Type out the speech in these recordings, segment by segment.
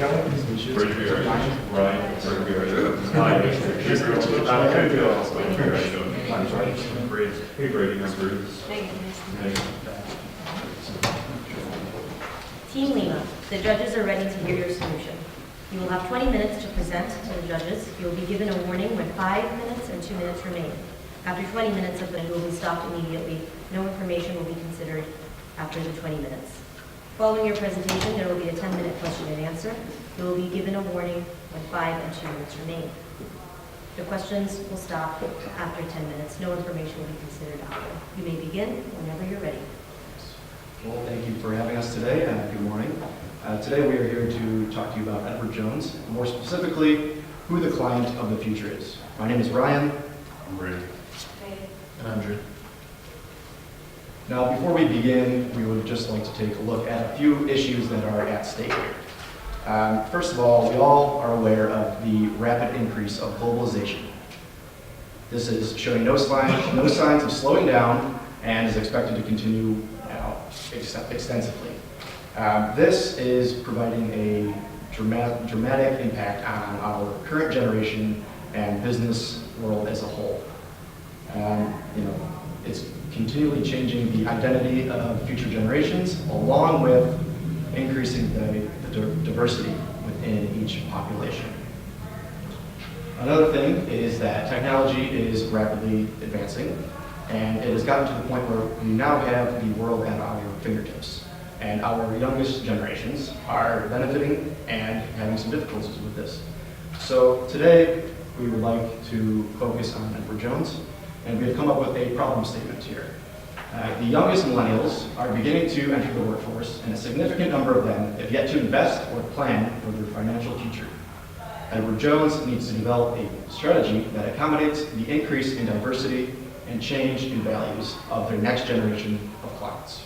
Team Lima, the judges are ready to hear your solution. You will have 20 minutes to present to the judges. You will be given a warning when 5 minutes and 2 minutes remain. After 20 minutes of it, you will be stopped immediately. No information will be considered after the 20 minutes. Following your presentation, there will be a 10-minute question and answer. You will be given a warning when 5 and 2 minutes remain. The questions will stop after 10 minutes. No information will be considered after. You may begin whenever you're ready. Well, thank you for having us today, and good morning. Today we are here to talk to you about Edward Jones, more specifically, who the client of the future is. My name is Ryan. I'm Brady. And I'm Drew. Now, before we begin, we would just like to take a look at a few issues that are at stake here. First of all, we all are aware of the rapid increase of globalization. This is showing no signs of slowing down and is expected to continue extensively. This is providing a dramatic impact on our current generation and business world as a whole. It's continually changing the identity of future generations, along with increasing the diversity within each population. Another thing is that technology is rapidly advancing, and it has gotten to the point where we now have the world at our fingertips. And our youngest generations are benefiting and having some difficulties with this. So today, we would like to focus on Edward Jones, and we have come up with a problem statement here. The youngest millennials are beginning to enter the workforce, and a significant number of them have yet to invest or plan for their financial future. Edward Jones needs to develop a strategy that accommodates the increase in diversity and change in values of their next generation of clients.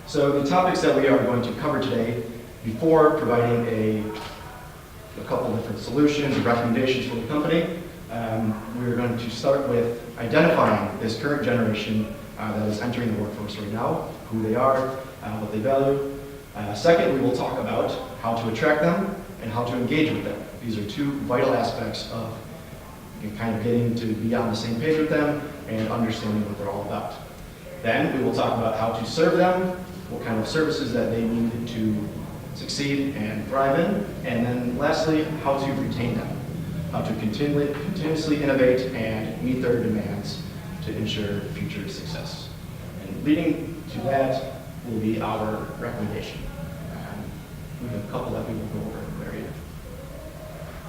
So the topics that we are going to cover today, before providing a couple different solutions and recommendations for the company, we're going to start with identifying this current generation that is entering the workforce right now, who they are, what they value. Second, we will talk about how to attract them and how to engage with them. These are two vital aspects of kind of getting to be on the same page with them and understanding what they're all about. Then we will talk about how to serve them, what kind of services that they need to succeed and thrive in, and then lastly, how to retain them, how to continuously innovate and meet their demands to ensure future success. And leading to that will be our recommendation. We have a couple that we will go over in area.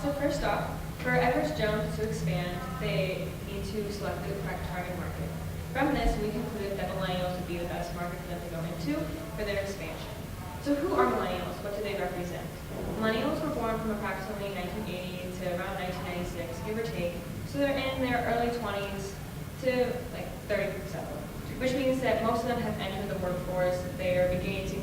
So first off, for Edward Jones to expand, they need to select the correct target market. From this, we concluded that millennials would be the best market for them to go into for their expansion. So who are millennials? What do they represent? Millennials were born from approximately 1980 to around 1996, give or take. So they're in their early 20s to like 37, which means that most of them have entered the workforce. They are beginning to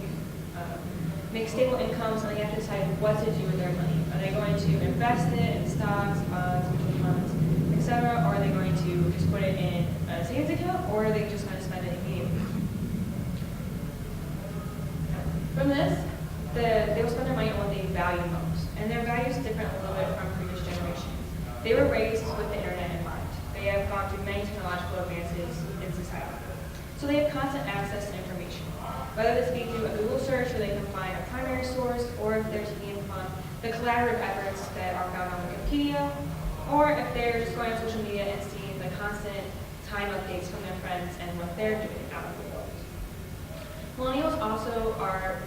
make stable incomes, and they have to decide what to do with their money. Are they going to invest it in stocks, bonds, mutual funds, etc., or are they going to just put it in a savings account, or are they just going to spend it immediately? From this, they will spend their money on what they value most, and their values differ a little bit from previous generations. They were raised with the internet in mind. They have gone through many technological advances in society. So they have constant access to information, whether this be through a Google search where they can find a primary source, or if they're taking upon the collaborative efforts that are found on Wikipedia, or if they're just going on social media and seeing the constant time updates from their friends and what they're doing out in the world. Millennials also are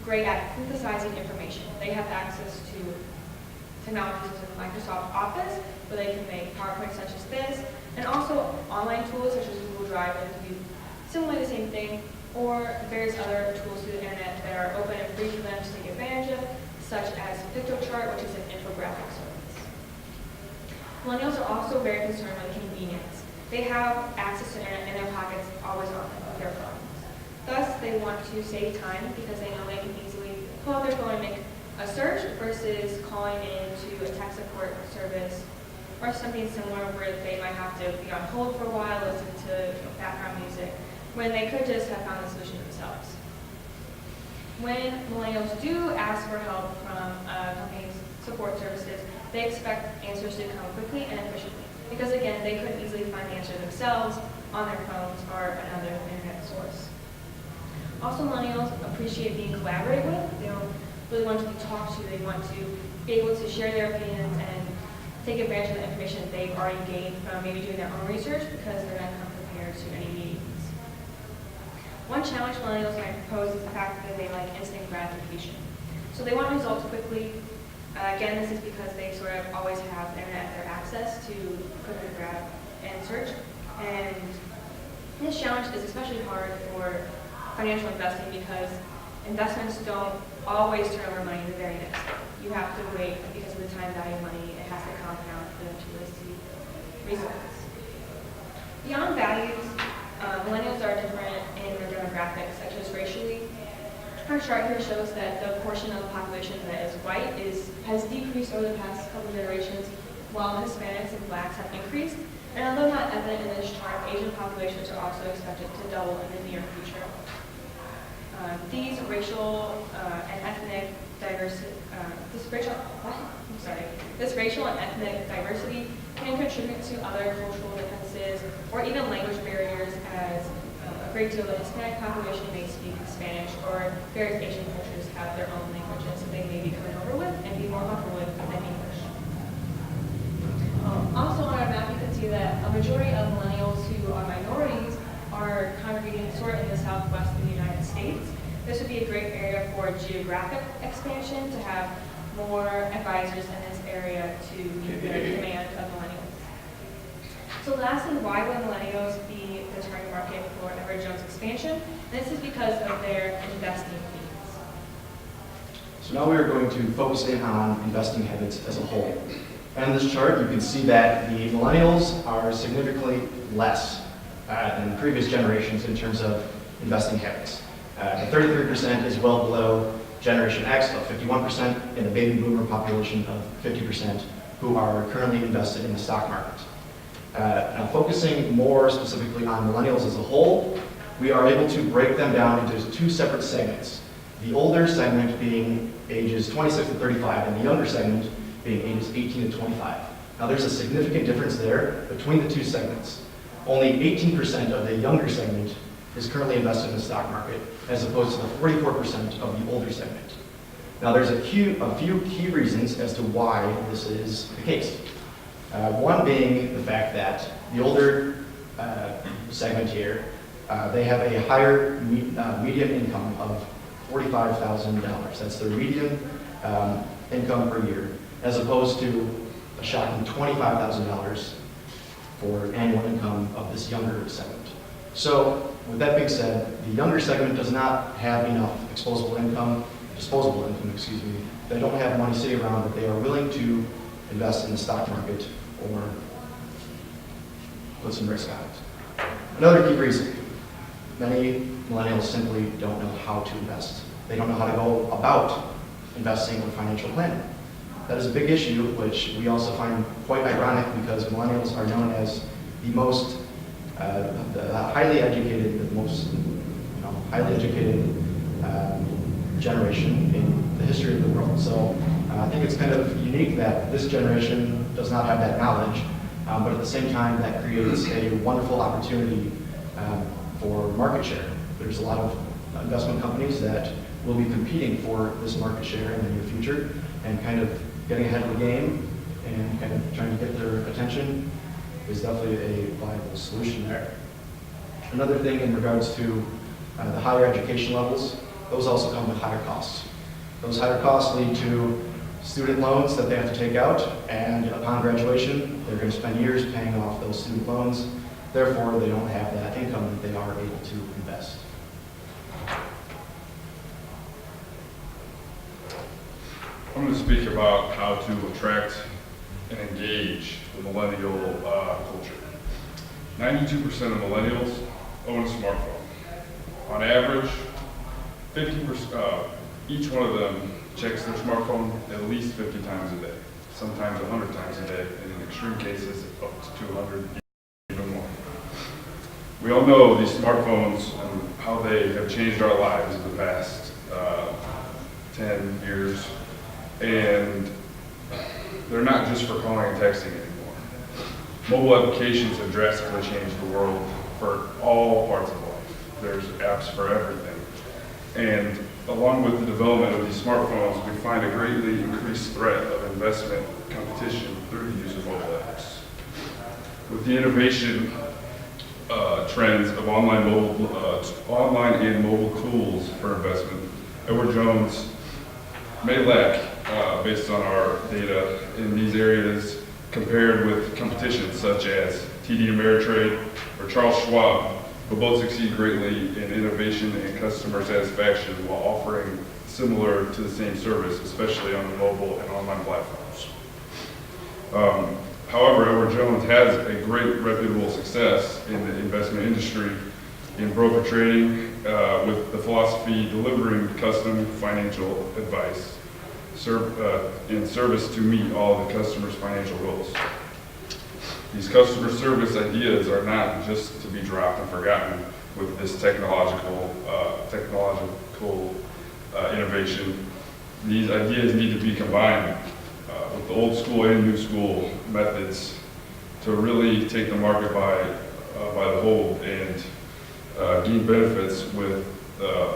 great at synthesizing information. They have access to technologies such as Microsoft Office, where they can make PowerPoint such as this, and also online tools such as Google Drive that can do similarly the same thing, or various other tools through the internet that are open and free for them to take advantage of, such as PictoChart, which is an infographic service. Millennials are also very concerned with convenience. They have access to the internet in their pockets always on them with their phones. Thus, they want to save time because they know they can easily pull out their phone and make a search versus calling into a tech support service or something similar where they might have to be on hold for a while, listen to background music, when they could just have found the solution themselves. When millennials do ask for help from companies' support services, they expect answers to come quickly and efficiently. Because again, they could easily find the answer themselves on their phones or another internet source. Also, millennials appreciate being collaborated with. They don't really want to be talked to. They want to be able to share their opinions and take advantage of the information that they've already gained from maybe doing their own research because they're not come prepared to any meetings. One challenge millennials might propose is the fact that they like instant gratification. So they want results quickly. Again, this is because they sort of always have internet at their access to quickly grab and search. And this challenge is especially hard for financial investing because investments don't always turn over money the very next day. You have to wait because of the time value of money. It has to compound for them to really see results. Beyond values, millennials are different in their demographics, such as racially. Our chart here shows that the portion of the population that is white has decreased over the past couple of generations, while Hispanics and Blacks have increased. And although not evident in this chart, Asian populations are also expected to double in the near future. These racial and ethnic diversity, this racial and ethnic diversity can contribute to other cultural differences or even language barriers, as a great deal of the Hispanic population may speak Spanish, or various Asian cultures have their own languages that they may be coming over with and be more comfortable with than English. Also on our map, you can see that a majority of millennials who are minorities are congregating sort of in the southwest of the United States. This would be a great area for geographic expansion, to have more advisors in this area to meet the demand of millennials. So lastly, why would millennials be the target market for Edward Jones expansion? This is because of their investing needs. So now we are going to focus in on investing habits as a whole. And in this chart, you can see that the millennials are significantly less than previous generations in terms of investing habits. The 33% is well below Generation X of 51% and the baby boomer population of 50% who are currently invested in the stock market. Now, focusing more specifically on millennials as a whole, we are able to break them down into two separate segments. The older segment being ages 26 to 35 and the younger segment being ages 18 to 25. Now, there's a significant difference there between the two segments. Only 18% of the younger segment is currently invested in the stock market, as opposed to the 44% of the older segment. Now, there's a few key reasons as to why this is the case. One being the fact that the older segment here, they have a higher median income of $45,000. That's their median income per year, as opposed to a shocking $25,000 for annual income of this younger segment. So, with that being said, the younger segment does not have enough disposable income, They don't have money sitting around that they are willing to invest in the stock market or put some risk on it. Another key reason, many millennials simply don't know how to invest. They don't know how to go about investing or financial planning. That is a big issue, which we also find quite ironic because millennials are known as the most highly educated generation in the history of the world. So I think it's kind of unique that this generation does not have that knowledge, but at the same time that creates a wonderful opportunity for market share. There's a lot of investment companies that will be competing for this market share in the near future, and kind of getting ahead of the game and kind of trying to get their attention is definitely a viable solution there. Another thing in regards to the higher education levels, those also come with higher costs. Those higher costs lead to student loans that they have to take out, and upon graduation, they're going to spend years paying off those student loans. Therefore, they don't have that income that they are able to invest. I'm going to speak about how to attract and engage the millennial culture. 92% of millennials own a smartphone. On average, 50%, each one of them checks their smartphone at least 50 times a day, sometimes 100 times a day, and in extreme cases, up to 200, even more. We all know these smartphones and how they have changed our lives in the past 10 years, and they're not just for calling and texting anymore. Mobile applications have drastically changed the world for all parts of life. There's apps for everything. And along with the development of these smartphones, we find a greatly increased threat of investment competition through the use of mobile apps. With the innovation trends of online and mobile tools for investment, Edward Jones may lack, based on our data in these areas, compared with competition such as TD Ameritrade or Charles Schwab, who both succeed greatly in innovation and customer satisfaction while offering similar to the same service, especially on the mobile and online platforms. However, Edward Jones has a great reputable success in the investment industry in broker trading, with the philosophy delivering custom financial advice in service to meet all the customer's financial goals. These customer service ideas are not just to be dropped and forgotten with this technological innovation. These ideas need to be combined with the old school and new school methods to really take the market by the hold and gain benefits with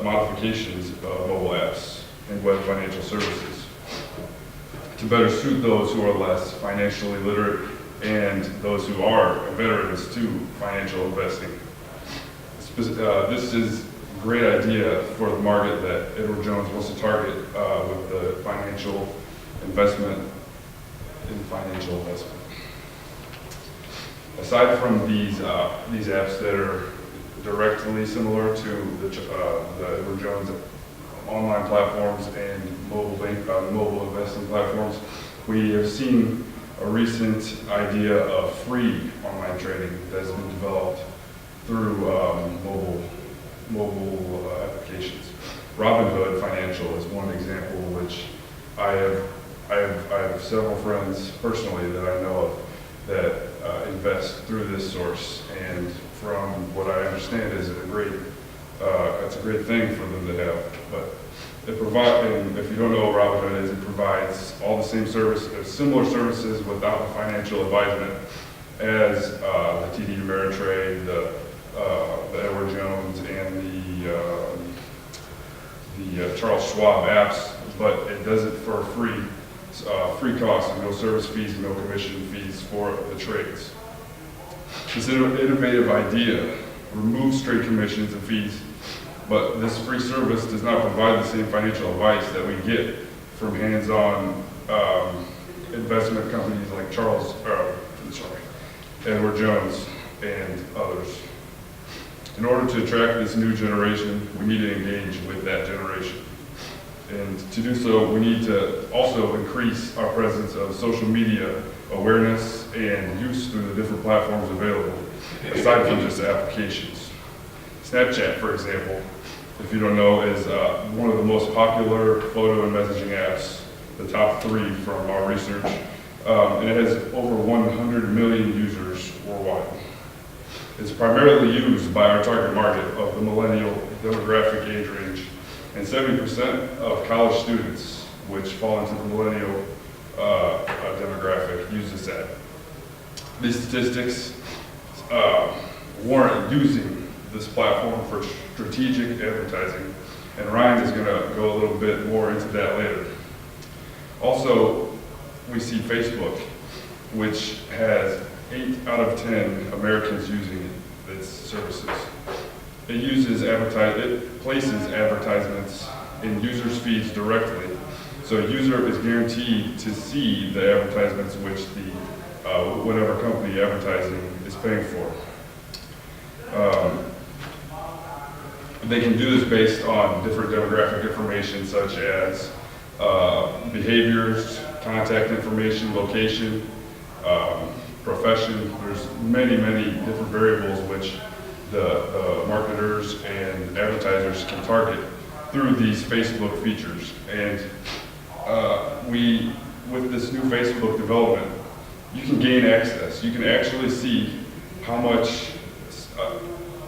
modifications of mobile apps and web financial services to better suit those who are less financially literate and those who are veterans to financial investing. This is a great idea for the market that Edward Jones wants to target with the financial investment in financial investment. Aside from these apps that are directly similar to the Edward Jones online platforms and mobile investing platforms, we have seen a recent idea of free online trading that's been developed through mobile applications. Robinhood Financial is one example, which I have several friends personally that I know of that invest through this source, and from what I understand is it's a great thing for them to have. But and if you don't know what Robinhood is, it provides all the same similar services without the financial advisement as the TD Ameritrade, the Edward Jones, and the Charles Schwab apps, but it does it for free cost and no service fees and no commission fees for the trades. This innovative idea removes trade commissions and fees, but this free service does not provide the same financial advice that we get from hands-on investment companies like Edward Jones and others. In order to attract this new generation, we need to engage with that generation. And to do so, we need to also increase our presence of social media awareness and use through the different platforms available, aside from just applications. Snapchat, for example, if you don't know, is one of the most popular photo and messaging apps, the top 3 from our research, and it has over 100 million users worldwide. It's primarily used by our target market of the millennial demographic age range, and 70% of college students, which fall into the millennial demographic, use this app. These statistics warrant using this platform for strategic advertising, and Ryan is going to go a little bit more into that later. Also, we see Facebook, which has 8 out of 10 Americans using its services. It places advertisements in users' feeds directly, so a user is guaranteed to see the advertisements which whatever company advertising is paying for. They can do this based on different demographic information such as behaviors, contact information, location, profession. There's many different variables which the marketers and advertisers can target through these Facebook features. And with this new Facebook development, you can gain access. You can actually see how much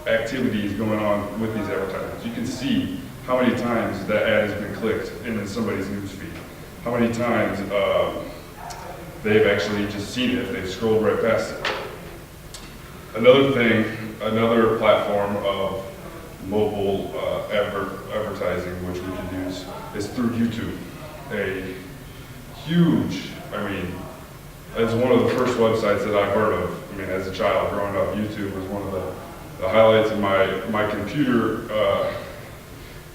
activity is going on with these advertisements. You can see how many times that ad has been clicked in somebody's newsfeed, how many times they've actually just seen it, they've scrolled right past it. Another platform of mobile advertising which we can use is through YouTube. A huge, it's one of the first websites that I've heard of. As a child growing up, YouTube was one of the highlights of my computer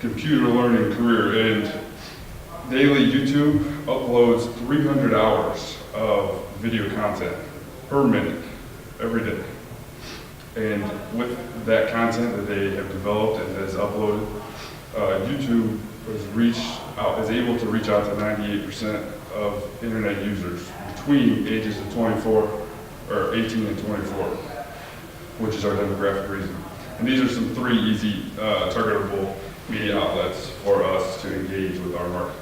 learning career. And daily YouTube uploads 300 hours of video content per minute, every day. And with that content that they have developed and has uploaded, YouTube is able to reach out to 98% of internet users between ages of 18 and 24, which is our demographic reason. And these are some 3 easy targetable media outlets for us to engage with our market.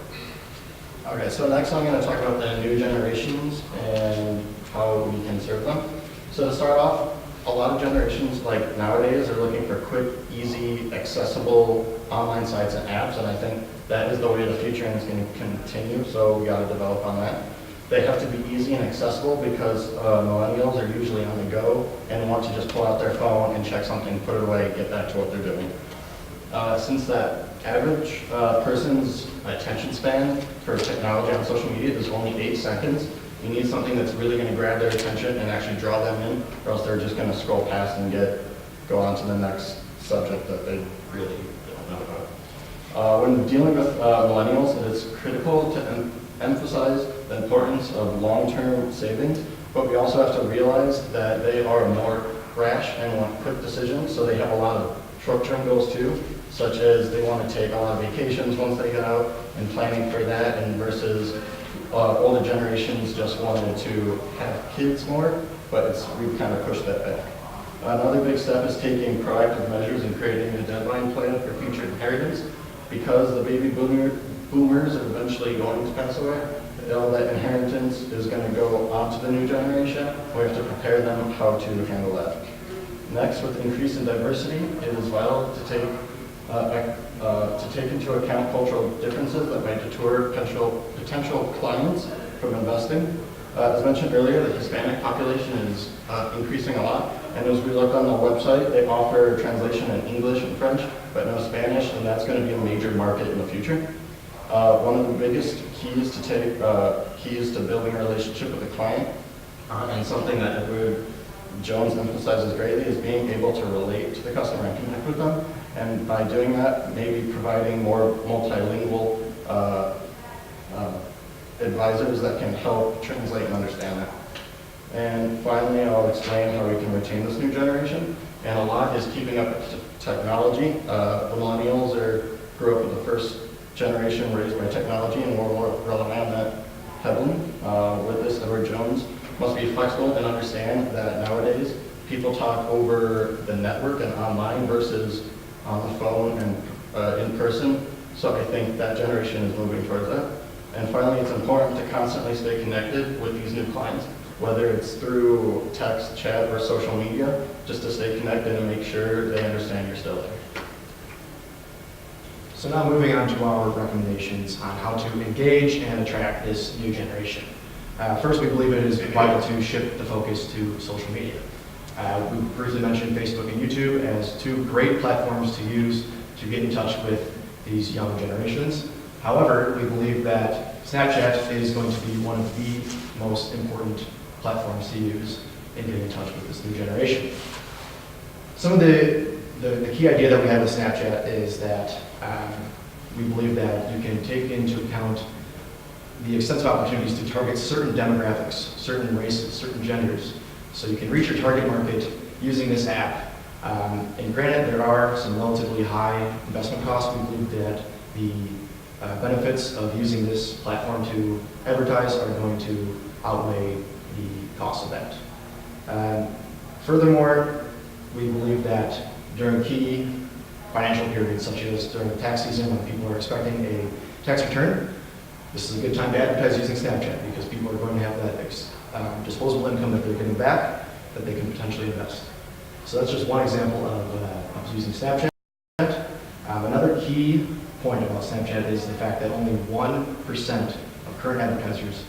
Okay, so next I'm going to talk about the new generations and how we can serve them. So to start off, a lot of generations like nowadays are looking for quick, easy, accessible online sites and apps, and I think that is the way of the future and it's going to continue, so we got to develop on that. They have to be easy and accessible because millennials are usually on the go and want to just pull out their phone and check something, put it away, get back to what they're doing. Since that average person's attention span for technology on social media is only 8 seconds, you need something that's really going to grab their attention and actually draw them in, or else they're just going to scroll past and go on to the next subject that they really don't know about. When dealing with millennials, it is critical to emphasize the importance of long-term savings, but we also have to realize that they are more rash and want quick decisions, so they have a lot of short-term goals too, such as they want to take a lot of vacations once they get out and planning for that, and versus older generations just wanted to have kids more, but we've kind of pushed that back. Another big step is taking proactive measures and creating a deadline plan for future inheritance. Because the baby boomers are eventually going to pass away, all that inheritance is going to go on to the new generation. We have to prepare them how to handle that. Next, with increase in diversity, it is vital to take into account cultural differences that might deter potential clients from investing. As mentioned earlier, the Hispanic population is increasing a lot, and as we look on the website, they offer translation in English and French, but no Spanish, and that's going to be a major market in the future. One of the biggest keys to building a relationship with a client, and something that Edward Jones emphasizes greatly, is being able to relate to the customer and connect with them, and by doing that, maybe providing more multilingual advisors that can help translate and understand that. And finally, I'll explain how we can retain this new generation. And a lot is keeping up with technology. The millennials grew up with the first generation raised by technology, and we're more relying on that heavily. With this, Edward Jones must be flexible and understand that nowadays people talk over the network and online versus on the phone and in person. So I think that generation is moving towards that. And finally, it's important to constantly stay connected with these new clients, whether it's through text, chat, or social media, just to stay connected and make sure they understand you're still there. So now moving on to our recommendations on how to engage and attract this new generation. First, we believe it is vital to shift the focus to social media. We briefly mentioned Facebook and YouTube as 2 great platforms to use to get in touch with these young generations. However, we believe that Snapchat is going to be one of the most important platforms to use in getting in touch with this new generation. Some of the key idea that we have with Snapchat is that we believe that you can take into account the extensive opportunities to target certain demographics, certain races, certain genders, so you can reach your target market using this app. And granted, there are some relatively high investment costs. We believe that the benefits of using this platform to advertise are going to outweigh the cost of that. Furthermore, we believe that during key financial periods, such as during the tax season when people are expecting a tax return, this is a good time to advertise using Snapchat because people are going to have that disposable income that they're getting back that they can potentially invest. So that's just one example of using Snapchat. Another key point about Snapchat is the fact that only 1% of current advertisers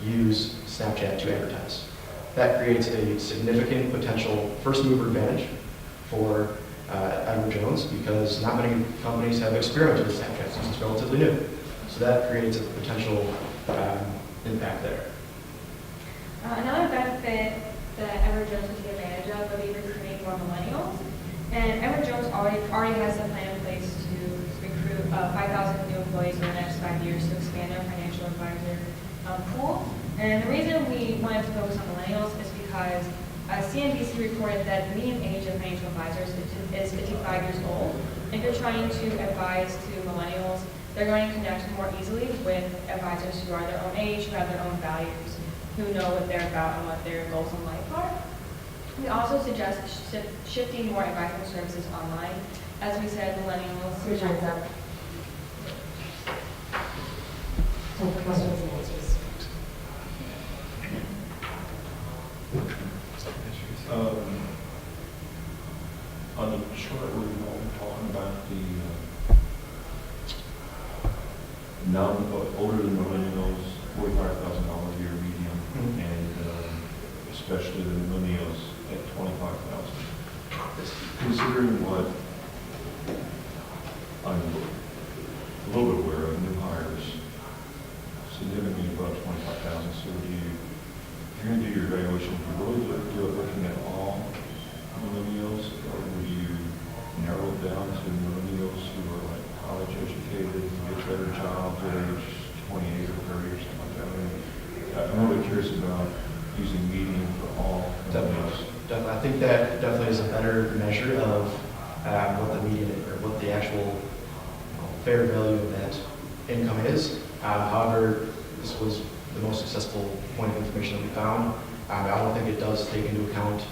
use Snapchat to advertise. That creates a significant potential first mover advantage for Edward Jones because not many companies have experimented with Snapchat since it's relatively new. So that creates a potential impact there. Another benefit that Edward Jones can take advantage of would be recruiting more millennials. And Edward Jones already has a plan in place to recruit 5,000 new employees in the next 5 years to expand their financial advisor pool. And the reason we wanted to focus on millennials is because CNBC reported that the median age of financial advisors is 55 years old. If you're trying to advise to millennials, they're going to connect more easily with advisors who are their own age, who have their own values, who know what they're about and what their goals in life are. We also suggest shifting more advisory services online. As we said, millennials. Your time's up. Time for questions and answers. On the chart where you're talking about the older than millennials, $45,000 a year median, and especially the millennials at $25,000. Considering what I'm a little bit aware of, new hires significantly above $25,000. So if you're going to do your evaluation, do you really do it looking at all millennials, or will you narrow it down to millennials who are like college educated, get better jobs at age 28 or 30 or something like that? I mean, I'm really curious about using median for all millennials. I think that definitely is a better measure of what the median or what the actual fair value of that income is. However, this was the most successful point of information that we found. I don't think it does take into account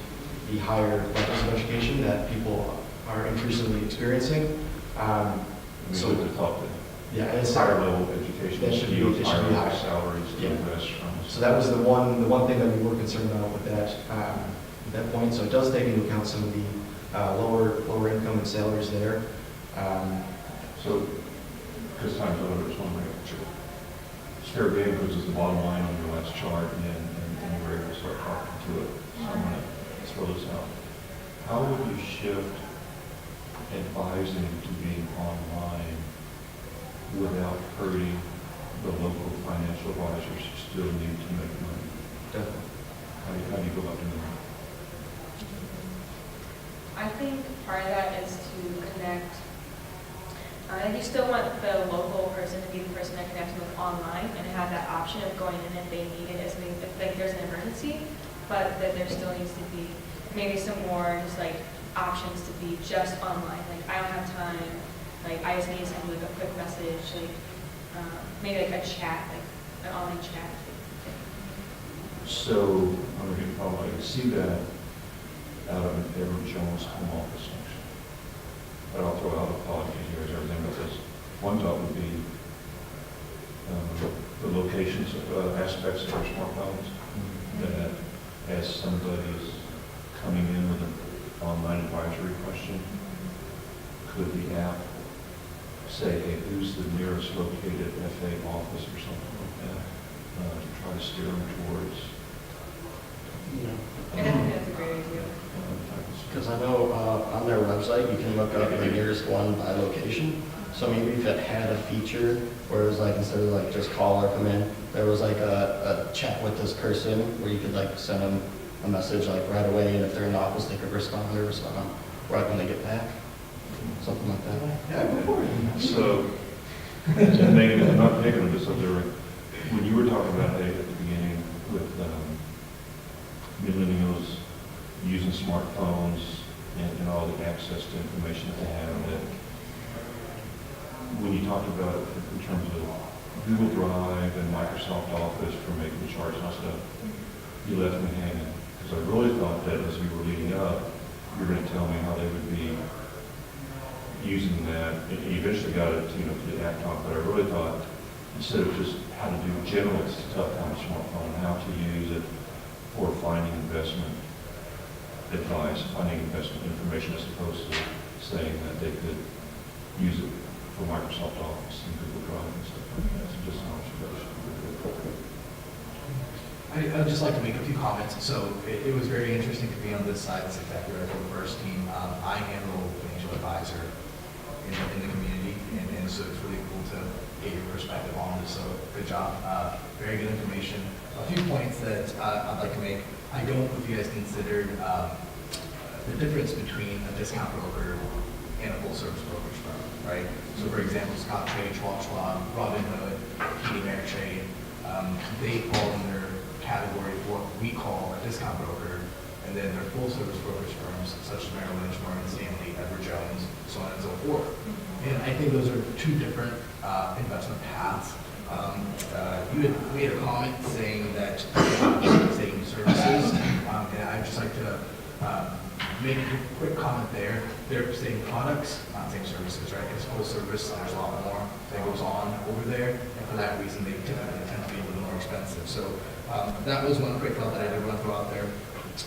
the higher levels of education that people are increasingly experiencing. So the top, yeah, and it's higher level education, that should be higher salaries to Yeah. invest from. So that was the one thing that we were concerned about with that point. So it does take into account some of the lower income and salaries there. So, because time's over, just want to make sure. Fair game, which is the bottom line on your last chart, and you were able to start talking to it. So I'm going to throw this out. How would you shift advising to being online without hurting the local financial advisors who still need to make money? Definitely. How do you go about doing that? I think part of that is to connect. You still want the local person to be the person that connects with online and have that option of going in if they need it, if like there's an emergency, but that there still needs to be maybe some more just like options to be just online. Like I don't have time, like I just need to send like a quick message, like maybe like a chat, like an online chat. So, I'm going to probably see that out of an Edward Jones home office function. But I'll throw out apologies here as everything but this. One thought would be the locations, aspects of our smartphones, that as somebody is coming in with an online advisory question, could the app say, hey, who's the nearest located FA office or something like that, to try to steer them towards? And I think that's a great idea. Because I know on their website, you can look up the nearest one by location. So maybe if it had a feature where it was like, instead of like just call or come in, there was like a chat with this person where you could like send them a message like right away, and if they're in the office, they could respond right when they get back. Something like that. Yeah, go for it. So, and negative, not negative, just observing, when you were talking about, hey, at the beginning with millennials using smartphones and all the access to information that they have, that when you talked about it in terms of Google Drive and Microsoft Office for making charts and stuff, you left me hanging. Because I really thought that as we were leading up, you were going to tell me how they would be using that. And you eventually got it to the app talk, but I really thought instead of just how to do general stuff on a smartphone, how to use it for finding investment advice, finding investment information, as opposed to saying that they could use it for Microsoft Office and Google Drive and stuff like that. So just an observation. I'd just like to make a few comments. So it was very interesting to be on this side. It's exactly right for the first team. I handle financial advisor in the community, and so it's really cool to get your perspective on this. So good job. Very good information. A few points that I'd like to make. I don't know if you guys considered the difference between a discount broker and a full-service brokerage firm, right? So for example, Scott Trade, Schwab, Robin Hood, TD Ameritrade, they fall in their category of what we call a discount broker, and then their full-service brokerage firms such as Merrill Lynch, Morgan Stanley, Edward Jones, so on and so forth. And I think those are two different investment paths. We had a comment saying that same services, and I'd just like to make a quick comment there. They're same products, not same services, right? Because full service, there's a lot more that goes on over there, and for that reason, they typically tend to be a little more expensive. So that was one quick thought that I did want to throw out there.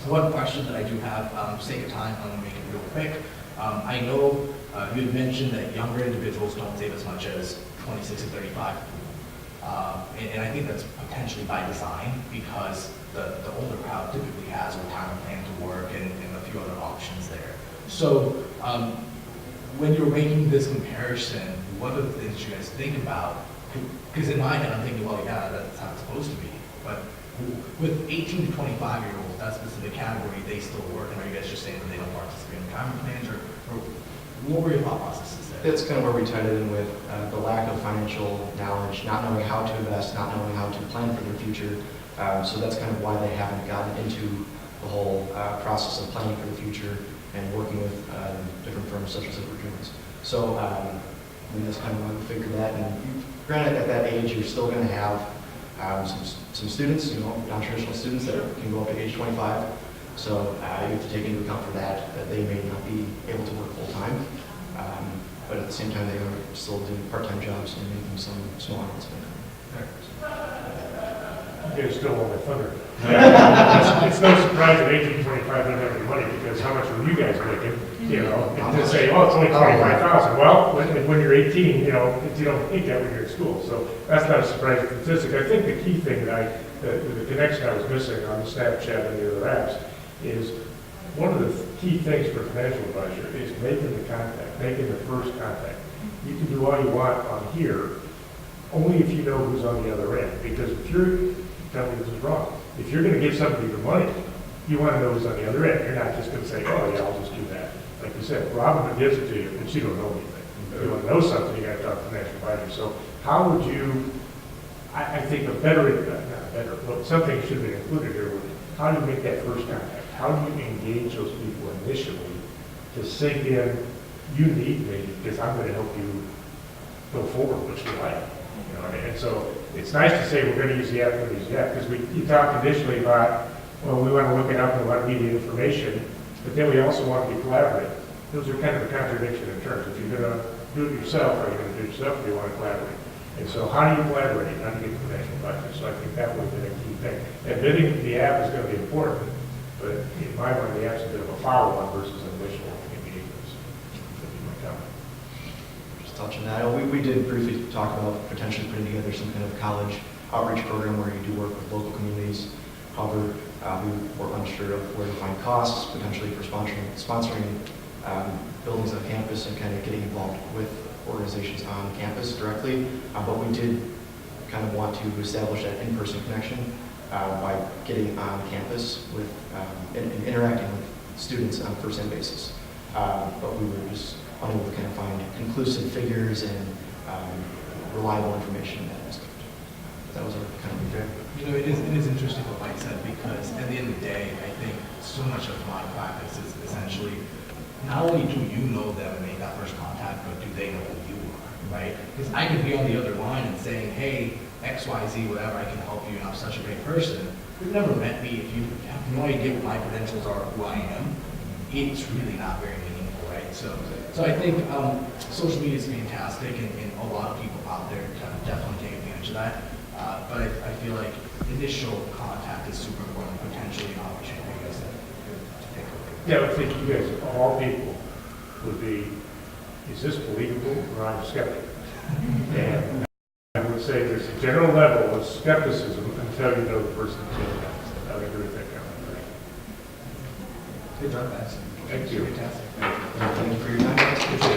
One question that I do have, for sake of time, I'm going to make it real quick. I know you had mentioned that younger individuals don't save as much as 26 to 35. And I think that's potentially by design because the older crowd typically has a retirement plan to work and a few other options there. So when you're making this comparison, what are the things you guys think about? Because in my head, I'm thinking, well, yeah, that's how it's supposed to be. But with 18 to 25-year-olds, that specific category, they still work. And are you guys just saying that they don't participate in retirement plans, or what were your thought processes there? That's kind of where we tied it in with the lack of financial knowledge, not knowing how to invest, not knowing how to plan for their future. So that's kind of why they haven't gotten into the whole process of planning for the future and working with different firms such as Edward Jones. So we just kind of want to figure that. And granted, at that age, you're still going to have some students, non-traditional students that can go up to age 25. So you have to take into account for that they may not be able to work full-time. But at the same time, they are still doing part-time jobs and making some small amounts of income. You guys still want my thunder. It's no surprise that 18 to 25 don't have any money, because how much were you guys making? And to say, oh, it's only 25,000. Well, when you're 18, you don't think that when you're in school. So that's not a surprising statistic. I think the key thing that the connection I was missing on the Snapchat and the other apps is one of the key things for a financial advisor is making the contact, making the first contact. You can do all you want on here, only if you know who's on the other end. Because if you're, tell me this is wrong, if you're going to give somebody your money, you want to know who's on the other end. You're not just going to say, oh yeah, I'll just do that. Like you said, Robin gives it to you, but you don't know anything. If you want to know something, you got to talk to the financial advisor. So how would you, I think not better, but something should be included here with how do you make that first contact? How do you engage those people initially to sink in, you need me because I'm going to help you go forward, which you like. And so it's nice to say we're going to use the app, because you talked initially about, well, we want to look it up and we want to give you information, but then we also want to be collaborative. Those are kind of a contradiction in terms. If you're going to do it yourself, are you going to do it yourself, or do you want to collaborate? And so how do you collaborate? How do you get the financial advisor? So I think that would have been a key thing. Admitting the app is going to be important, but in my mind, the app's a bit of a follow-on versus an initial engagement. That'd be my comment. Just touching that, we did briefly talk about potentially putting together some kind of college outreach program where you do work with local communities. However, we were unsure of where to find costs, potentially for sponsoring buildings on campus and kind of getting involved with organizations on campus directly. But we did kind of want to establish that in-person connection by getting on campus with and interacting with students on a first-hand basis. But we were just unable to kind of find conclusive figures and reliable information in that aspect. That was our kind of feedback. It is interesting what Mike said, because at the end of the day, I think so much of my practice is essentially not only do you know them and make that first contact, but do they know who you are, right? Because I could be on the other line and saying, hey, X, Y, Z, whatever, I can help you, and I'm such a great person. You've never met me. If you have no idea what my credentials are, who I am, it's really not very meaningful, right? So I think social media is fantastic, and a lot of people out there definitely take advantage of that. But I feel like initial contact is super important, potentially an opportunity for you guys to take a look at. Yeah, I think you guys, of all people, would be is this believable, or I'm skeptical? And I would say there's a general level of skepticism until you know the person who's doing it. I would agree with that comment. Good job, Madison. Thank you. Fantastic. Thank you for your time.